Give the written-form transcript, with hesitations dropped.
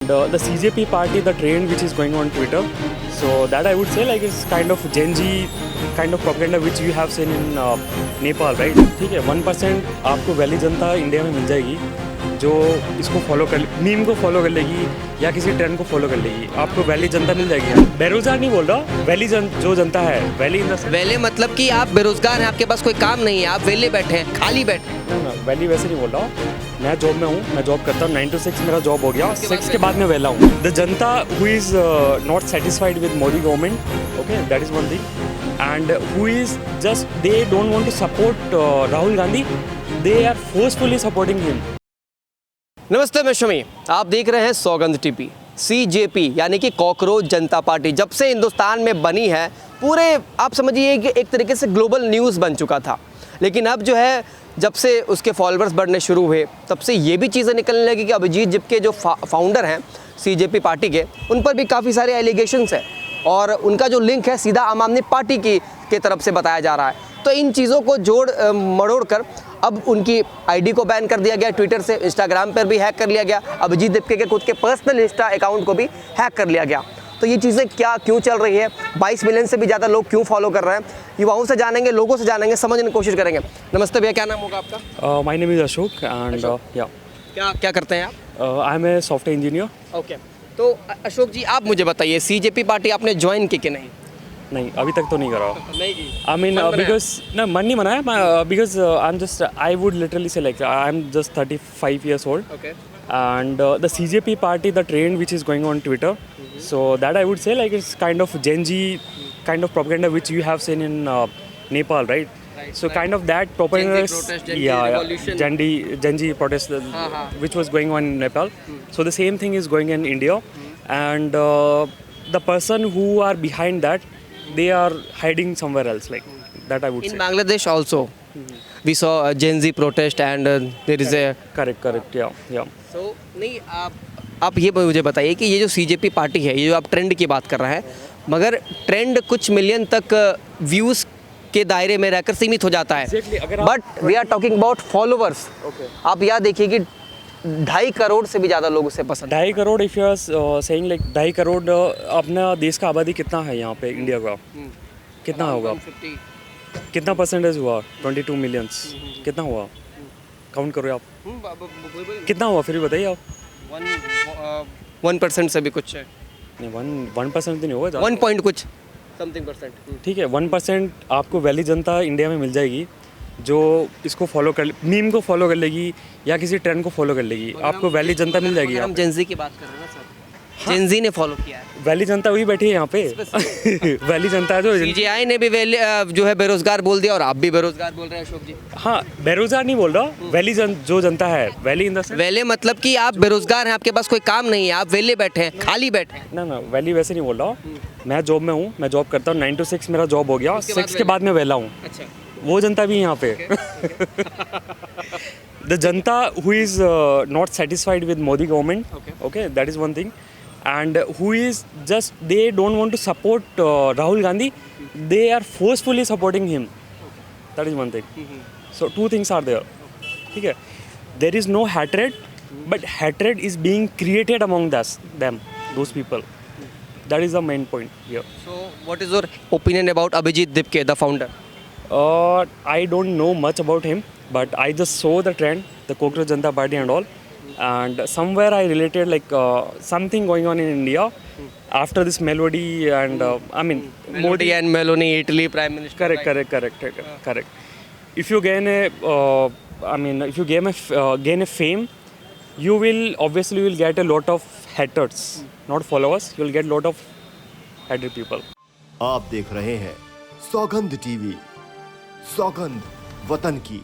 the CJP party, the trend which is going on Twitter, so that I would say like is kind of Gen Z kind of propaganda which you have seen in Nepal, right? ठीक है, 1% आपको valley जनता India में मिल जाएगी जो इसको follow कर meme को follow कर लेगी या किसी ट्रेंड को फॉलो कर लेगी, आपको वैली जनता मिल जाएगी। बेरोजगार नहीं बोल रहा, वैली जो जनता है, वैली वेले मतलब कि आप बेरोजगार हैं, आपके पास कोई काम नहीं है, आप वेले बैठे हैं, खाली बैठे हैं। ना वैली वैसे नहीं बोल रहा हूँ, मैं जॉब में हूँ, मैं जॉब करता हूँ, 9 to 6 मेरा जॉब हो गया, 6 के बाद मैं वेला हूँ। The Janata who is not satisfied with Modi government, okay, that is one thing, and who is just they don't want to support Rahul Gandhi, they are forcefully supporting him. नमस्ते, मैं शमी, आप देख रहे हैं सौगंध टीवी। CJP यानी कि cockroach जनता party जब से हिंदुस्तान में बनी है, पूरे आप समझिए कि एक तरीके से ग्लोबल न्यूज़ बन चुका था। लेकिन अब जो है, जब से उसके फॉलोअर्स बढ़ने शुरू हुए, तब से ये भी चीज़ें निकलने लगी कि अभिजीत जिप के जो फाउंडर हैं CJP पार्टी के, उन पर भी काफ़ी सारे एलिगेशंस हैं और उनका जो लिंक है सीधा आम आदमी पार्टी की तरफ से बताया जा रहा है। तो इन चीज़ों को जोड़ मरोड़ कर अब उनकी आईडी को बैन कर दिया गया ट्विटर से, इंस्टाग्राम पर भी हैक कर लिया गया, अभिजीत दीपके के खुद के पर्सनल इंस्टा अकाउंट को भी हैक कर लिया गया। तो ये चीज़ें क्यों चल रही है, 22 मिलियन से भी ज़्यादा लोग क्यों फॉलो कर रहे हैं, युवाओं से जानेंगे, लोगों से जानेंगे, समझने की कोशिश करेंगे। नमस्ते भैया, क्या नाम होगा आपका? My name is Ashok and या क्या करते हैं आप? I am a software engineer. Okay, तो अशोक जी आप मुझे बताइए, CJP पार्टी आपने ज्वाइन की कि नहीं? नहीं, अभी तक तो नहीं करा। नहीं की। आई मीन बिकॉज ना मन नहीं बना है, because I am just I would literally say like I am just 35 years old. Okay. And the CJP party, the trend which is going on Twitter, so that I would say like it's kind of Gen Z kind of propaganda which you have seen in Nepal, right? So kind of that propaganda, Gen Z protest, which was going on in Nepal. So the same thing is going in India, and the person who are behind that, they are hiding somewhere else, like that I would In say. Bangladesh also, we saw a Gen Z protest and there is a Correct, yeah. so नहीं, आप ये मुझे बताइए कि ये जो CJP party है, ये जो आप ट्रेंड की बात कर रहे हैं, मगर ट्रेंड कुछ मिलियन तक व्यूज़ के दायरे में रहकर सीमित हो जाता है। Exactly, but we are talking about followers. आप याद देखिए कि 2.5 करोड़ से भी ज़्यादा लोग उसे पसंद। 2.5 crore, if you are saying like 2.5 crore, अपना देश का आबादी कितना है यहाँ पे इंडिया का, कितना होगा, कितना परसेंटेज हुआ? 22 मिलियंस, कितना हुआ? काउंट करो आप, कितना हुआ फिर भी बताइए आप। 1% से भी कुछ है नहीं, 1% तो नहीं होगा, 1 पॉइंट कुछ समथिंग परसेंट। ठीक है, 1% आपको वैली जनता इंडिया में मिल जाएगी जो इसको फॉलो कर मीम को फॉलो कर लेगी या किसी ट्रेंड को फॉलो कर लेगी, आपको वैली जनता मिल जाएगी। हम जेन ज़ी की बात कर रहे हैं ना सर, जेन ज़ी ने फॉलो किया है, वैली जनता वही बैठी है यहाँ पे। वैली जनता है जो CJI ने भी जो है बेरोजगार बोल दिया और आप भी बेरोजगार बोल रहे हैं अशोक जी। हाँ, बेरोजगार नहीं बोल रहा, वैली जो जनता है, वैली इन द वेले मतलब कि आप बेरोजगार हैं, आपके पास कोई काम नहीं है, आप वेले बैठे हैं, खाली बैठे हैं। ना वैली वैसे नहीं बोल रहा हूँ, मैं जॉब में हूँ, मैं जॉब करता हूँ, 9 to 6 मेरा जॉब हो गया, 6 के बाद मैं वेला हूँ। अच्छा, वो जनता भी यहाँ पे। The Janata who is not satisfied with Modi government, okay, that is one thing, and who is just they don't want to support Rahul Gandhi, they are forcefully supporting him. That is one thing. So two things are there. ठीक है, there is no hatred, but hatred is being created among those people. That is the main point here. so what is your opinion about Abhijit Dipke, the founder? I don't know much about him, but I just saw the trend, the Cockroach Janata Party and all. And somewhere I related like something going on in India after this Melody and I mean Modi and Meloni, Italy Prime Minister. Correct. If you gain if you gain a fame, you will obviously get a lot of haters, not followers. You will get a lot of hated people. आप देख रहे हैं सौगंध TV, सौगंध वतन की।